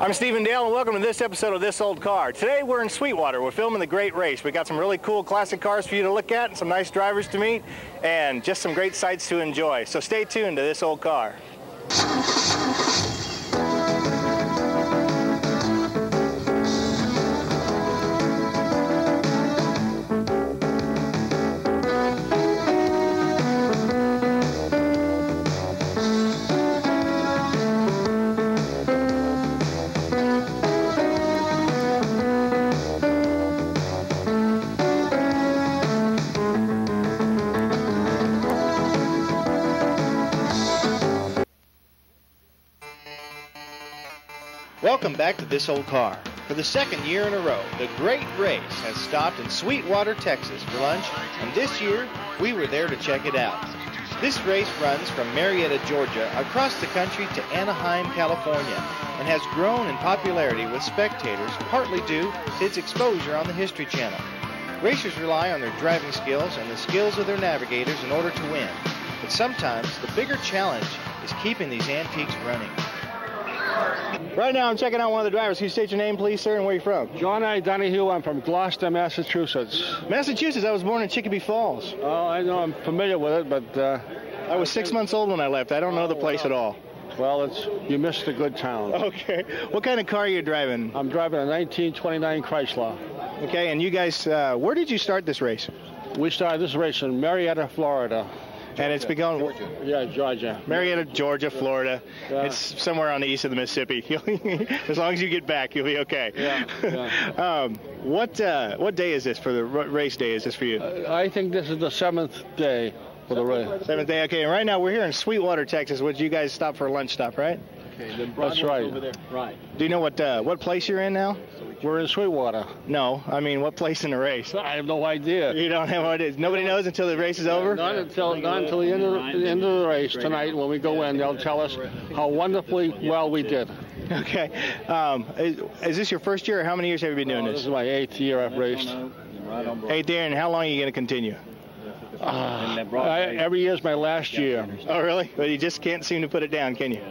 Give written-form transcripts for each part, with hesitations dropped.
I'm Stephen Dale, and welcome to this episode of This Old Car. Today we're in Sweetwater. We're filming the Great Race. We got some really cool classic cars for you to look at, and some nice drivers to meet, and just some great sights to enjoy. So stay tuned to This Old Car. Welcome back to This Old Car. For the second year in a row, the Great Race has stopped in Sweetwater, Texas for lunch, and this year, we were there to check it out. This race runs from Marietta, Georgia, across the country to Anaheim, California, and has grown in popularity with spectators, partly due to its exposure on the History Channel. Racers rely on their driving skills and the skills of their navigators in order to win, but sometimes the bigger challenge is keeping these antiques running. Right now I'm checking out one of the drivers. Can you state your name, please, sir, and where you're from? John I. Donahue. I'm from Gloucester, Massachusetts. Massachusetts. I was born in Chicopee Falls. Oh, I know. I'm familiar with it, but... I was 6 months old when I left. I don't know the place at all. Well, you missed a good town. Okay. What kind of car are you driving? I'm driving a 1929 Chrysler. Okay, and you guys, where did you start this race? We started this race in Marietta, Florida. And it's begun... Georgia. Yeah, Georgia. Marietta, Georgia, Florida. Yeah. It's somewhere on the east of the Mississippi. As long as you get back, you'll be okay. Yeah. What day is this for the race day? Is this for you? I think this is the 7th day for the race. 7th day, okay. And right now we're here in Sweetwater, Texas, which you guys stopped for a lunch stop, right? Okay, that's right. Over there. Right. Do you know what place you're in now? We're in Sweetwater. No, I mean, what place in the race? I have no idea. You don't have what it is? Nobody knows until the race is over? Not until the end of the race tonight. When we go in, they'll tell us how wonderfully well we did. Okay. Is this your first year, or how many years have you been doing this? This is my 8th year I've raced. 8th year, and how long are you going to continue? Every year is my last year. Oh, really? But you just can't seem to put it down, can you?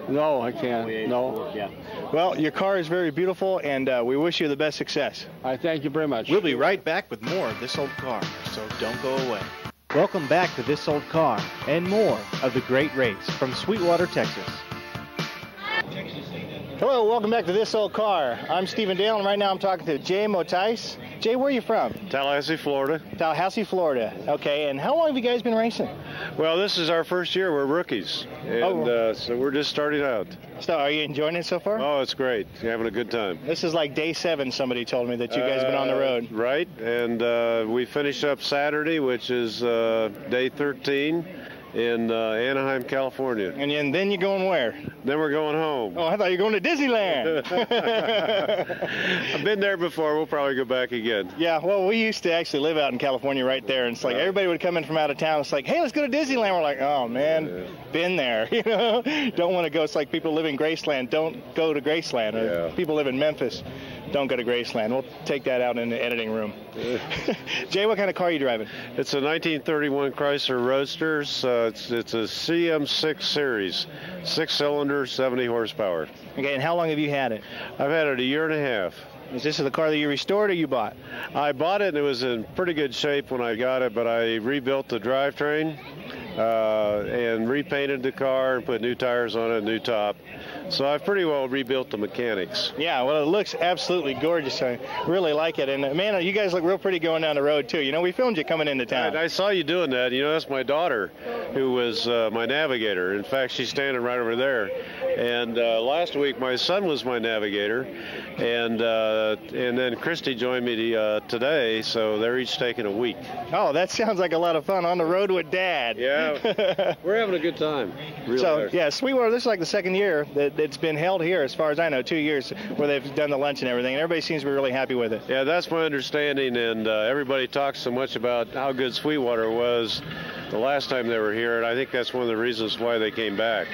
No, I can't. No. Well, your car is very beautiful, and we wish you the best success. I thank you very much. We'll be right back with more of This Old Car, so don't go away. Welcome back to This Old Car and more of the Great Race from Sweetwater, Texas. Hello, welcome back to This Old Car. I'm Stephen Dale, and right now I'm talking to Jay Motice. Jay, where are you from? Tallahassee, Florida. Tallahassee, Florida. Okay, and how long have you guys been racing? Well, this is our first year. We're rookies, and so we're just starting out. So are you enjoying it so far? Oh, it's great. You're having a good time. This is like day 7, somebody told me, that you guys have been on the road. Right, and we finished up Saturday, which is day 13. In Anaheim, California. And then you're going where? Then we're going home. Oh, I thought you were going to Disneyland. I've been there before. We'll probably go back again. Yeah, well, we used to actually live out in California right there, and it's like everybody would come in from out of town. It's like, hey, let's go to Disneyland. We're like, oh, man, been there. You know, don't want to go. It's like people live in Graceland. Don't go to Graceland. Or people live in Memphis. Don't go to Graceland. We'll take that out in the editing room. Jay, what kind of car are you driving? It's a 1931 Chrysler Roadster. It's a CM6 series, 6-cylinder, 70 horsepower. Okay, and how long have you had it? I've had it a year and a half. Is this the car that you restored or you bought? I bought it, and it was in pretty good shape when I got it, but I rebuilt the drivetrain and repainted the car and put new tires on it, new top. So I've pretty well rebuilt the mechanics. Yeah, well, it looks absolutely gorgeous. I really like it. And, man, you guys look real pretty going down the road, too. You know, we filmed you coming into town. I saw you doing that. You know, that's my daughter who was my navigator. In fact, she's standing right over there. And last week, my son was my navigator. And then Christy joined me today, so they're each taking a week. Oh, that sounds like a lot of fun. On the road with Dad. Yeah, we're having a good time. So, yeah, Sweetwater, this is like the second year that it's been held here, as far as I know, 2 years where they've done the lunch and everything, and everybody seems to be really happy with it. Yeah, that's my understanding, and everybody talks so much about how good Sweetwater was the last time they were here, and I think that's one of the reasons why they came back.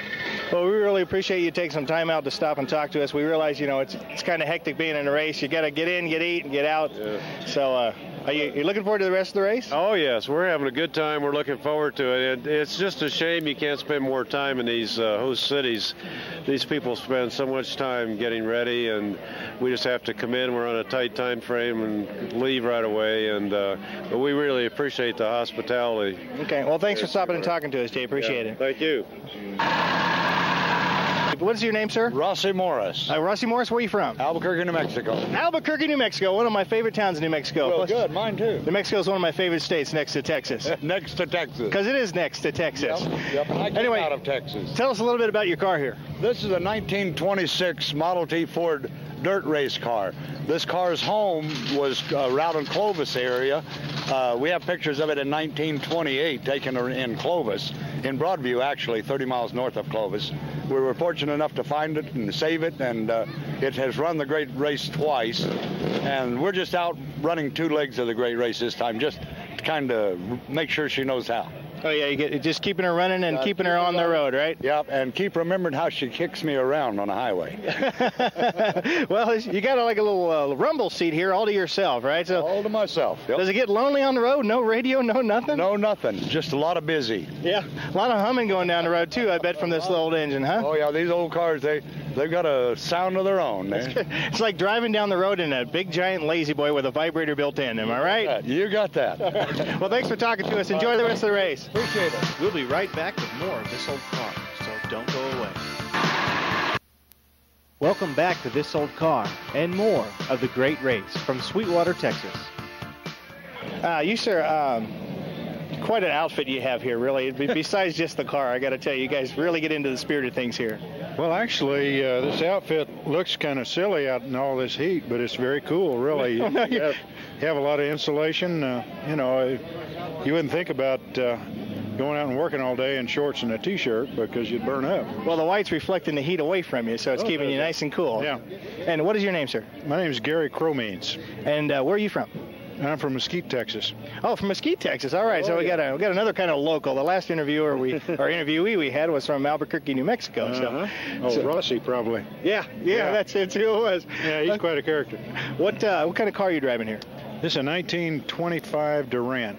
Well, we really appreciate you taking some time out to stop and talk to us. We realize, you know, it's kind of hectic being in a race. You got to get in, get eat, and get out. Yeah. So Are you looking forward to the rest of the race? Oh, yes. We're having a good time. We're looking forward to it. It's just a shame you can't spend more time in these host cities. These people spend so much time getting ready, and we just have to come in. We're on a tight time frame and leave right away. And but we really appreciate the hospitality. Okay. Well, thanks for stopping and talking to us, Jay. Appreciate it. Thank you. What is your name, sir? Rossi Morris. Rossi Morris, where are you from? Albuquerque, New Mexico. Albuquerque, New Mexico, one of my favorite towns in New Mexico. Well, good, mine too. New Mexico is one of my favorite states next to Texas. Next to Texas. Because it is next to Texas. Yep. I came out of Texas. Tell us a little bit about your car here. This is a 1926 Model T Ford dirt race car. This car's home was around in Clovis area. We have pictures of it in 1928 taken in Clovis, in Broadview actually, 30 miles north of Clovis. We were fortunate enough to find it and save it, and it has run the great race twice. And we're just out running 2 legs of the great race this time, just to kind of make sure she knows how. Oh, yeah, you get just keeping her running and keeping her on the road, right? Yep, and keep remembering how she kicks me around on the highway. Well, you got like a little rumble seat here all to yourself, right? So all to myself. Yep. Does it get lonely on the road? No radio, no nothing? No, nothing. Just a lot of busy. Yeah, a lot of humming going down the road, too, I bet, from this little old engine, huh? Oh, yeah, these old cars, they've got a sound of their own. It's like driving down the road in a big, giant lazy boy with a vibrator built in. Am I right? You got that. Well, thanks for talking to us. Enjoy the rest of the race. Appreciate it. We'll be right back with more of This Old Car, so don't go away. Welcome back to This Old Car and more of the great race from Sweetwater, Texas. You, sir, quite an outfit you have here, really. Besides just the car, I got to tell you, you guys really get into the spirit of things here. Well, actually, this outfit looks kind of silly out in all this heat, but it's very cool, really. You have a lot of insulation. You know, you wouldn't think about going out and working all day in shorts and a T-shirt because you'd burn up. Well, the white's reflecting the heat away from you, so it's keeping you nice and cool. Yeah. And what is your name, sir? My name is Gary Crowmeans. And where are you from? I'm from Mesquite, Texas. Oh, from Mesquite, Texas. All right, so we got another kind of local. The last interviewee we had was from Albuquerque, New Mexico. So Rossi, probably. Yeah, that's who it was. Yeah, he's quite a character. What kind of car are you driving here? This is a 1925 Durant.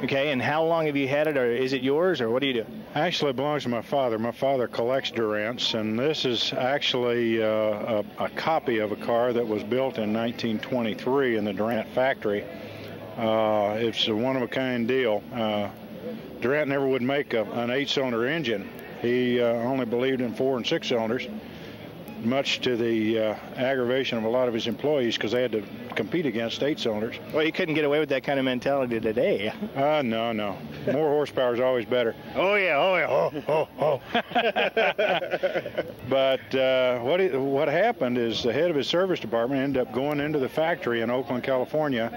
Okay, and how long have you had it, or is it yours, or what do you do? Actually, it belongs to my father. My father collects Durants, and this is actually a copy of a car that was built in 1923 in the Durant factory. It's a one-of-a-kind deal. Durant never would make an 8-cylinder engine. He only believed in 4 and 6 cylinders, much to the aggravation of a lot of his employees because they had to compete against 8 cylinders. Well, you couldn't get away with that kind of mentality today. No. More horsepower is always better. Oh, yeah. But what happened is the head of his service department ended up going into the factory in Oakland, California,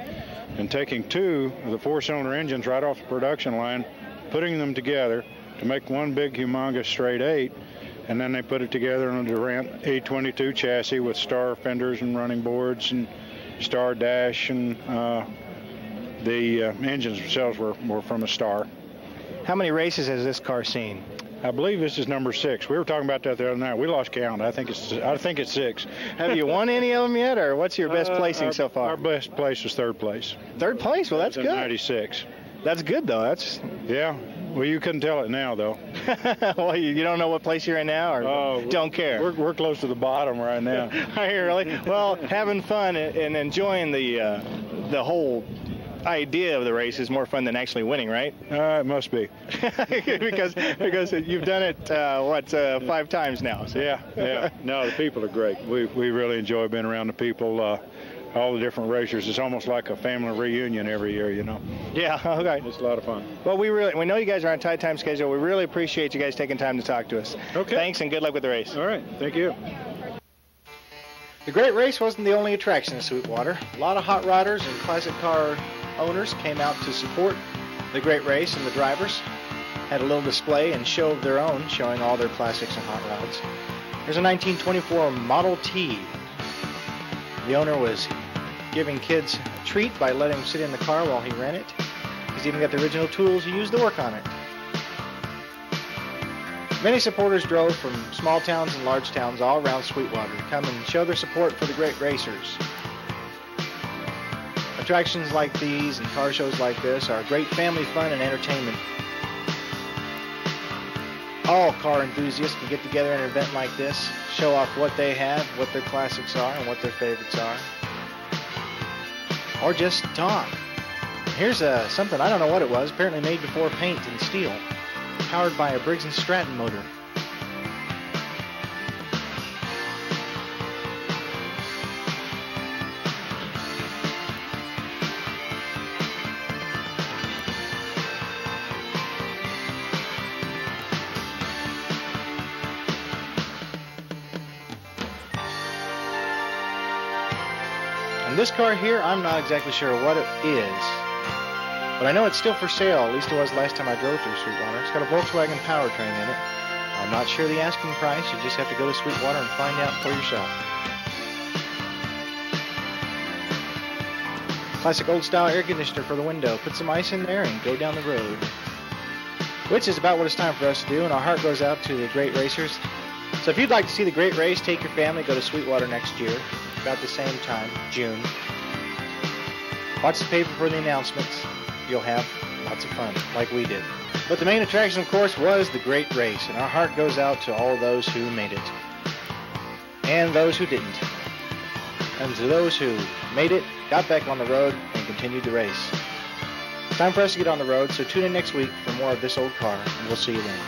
and taking 2 of the 4-cylinder engines right off the production line, putting them together to make one big, humongous straight 8. And then they put it together in a Durant 822 chassis with star fenders and running boards and star dash, and the engines themselves were from a Star. How many races has this car seen? I believe this is number 6. We were talking about that the other night. We lost count. I think it's 6. Have you won any of them yet, or what's your best placing so far? Our best place was 3rd place. 3rd place? Well, that's good. 96. That's good, though. Yeah. Well, you couldn't tell it now, though. Well, you don't know what place you're in now, or don't care? We're close to the bottom right now. Are you really? Well, having fun and enjoying the whole idea of the race is more fun than actually winning, right? It must be. because you've done it 5 times now. So. Yeah. No, the people are great. We really enjoy being around the people. All the different racers. It's almost like a family reunion every year, you know. Yeah, okay. It's a lot of fun. Well, we know you guys are on a tight time schedule. We really appreciate you guys taking time to talk to us. Okay. Thanks, and good luck with the race. All right. Thank you. The Great Race wasn't the only attraction in Sweetwater. A lot of hot rodders and classic car owners came out to support the Great Race, and the drivers had a little display and show of their own, showing all their classics and hot rods. Here's a 1924 Model T. The owner was giving kids a treat by letting them sit in the car while he ran it. He's even got the original tools he used to work on it. Many supporters drove from small towns and large towns all around Sweetwater to come and show their support for the great racers. A Attractions like these and car shows like this are great family fun and entertainment. All car enthusiasts can get together in an event like this, show off what they have, what their classics are, and what their favorites are. Or just talk. Here's something, I don't know what it was, apparently made before paint and steel, powered by a Briggs & Stratton motor. And this car here, I'm not exactly sure what it is, but I know it's still for sale. At least it was last time I drove through Sweetwater. It's got a Volkswagen powertrain in it. I'm not sure the asking price. You just have to go to Sweetwater and find out for yourself. Classic old-style air conditioner for the window. Put some ice in there and go down the road. Which is about what it's time for us to do, and our heart goes out to the great racers. So if you'd like to see the great race, take your family, go to Sweetwater next year. About the same time, June. Watch the paper for the announcements. You'll have lots of fun, like we did. But the main attraction, of course, was the great race, and our heart goes out to all those who made it. And those who didn't. And to those who made it, got back on the road, and continued the race. It's time for us to get on the road, so tune in next week for more of This Old Car, and we'll see you then.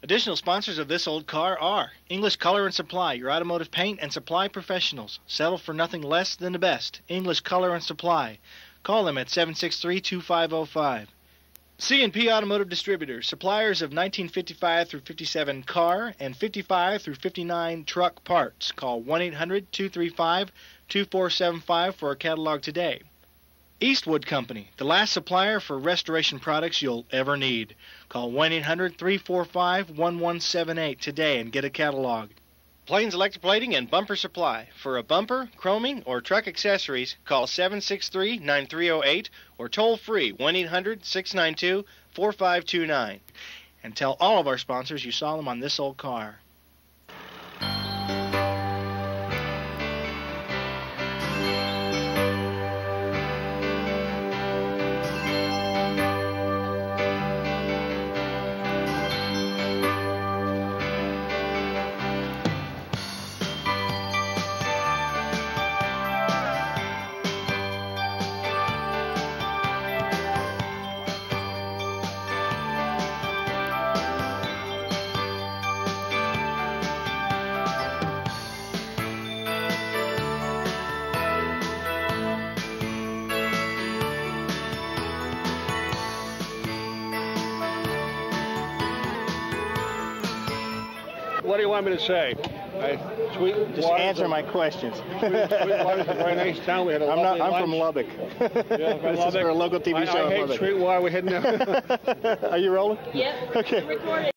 Additional sponsors of This Old Car are English Color and Supply, your automotive paint and supply professionals. Settle for nothing less than the best. English Color and Supply. Call them at 763-2505. C&P Automotive Distributors, suppliers of 1955 through 57 car and 55 through 59 truck parts. Call 1-800-235-2475 for a catalog today. Eastwood Company, the last supplier for restoration products you'll ever need. Call 1-800-345-1178 today and get a catalog. Plains Electroplating and Bumper Supply. For a bumper, chroming, or truck accessories, call 763-9308 or toll free 1-800-692-4529. And tell all of our sponsors you saw them on This Old Car. What do you want me to say? Just answer my questions. Sweetwater's a very nice town. We had a lovely lunch. I'm from Lubbock. This is for a local TV show. I hate Sweetwater. We're heading there. Are you rolling? Yep. Okay. I'm recording.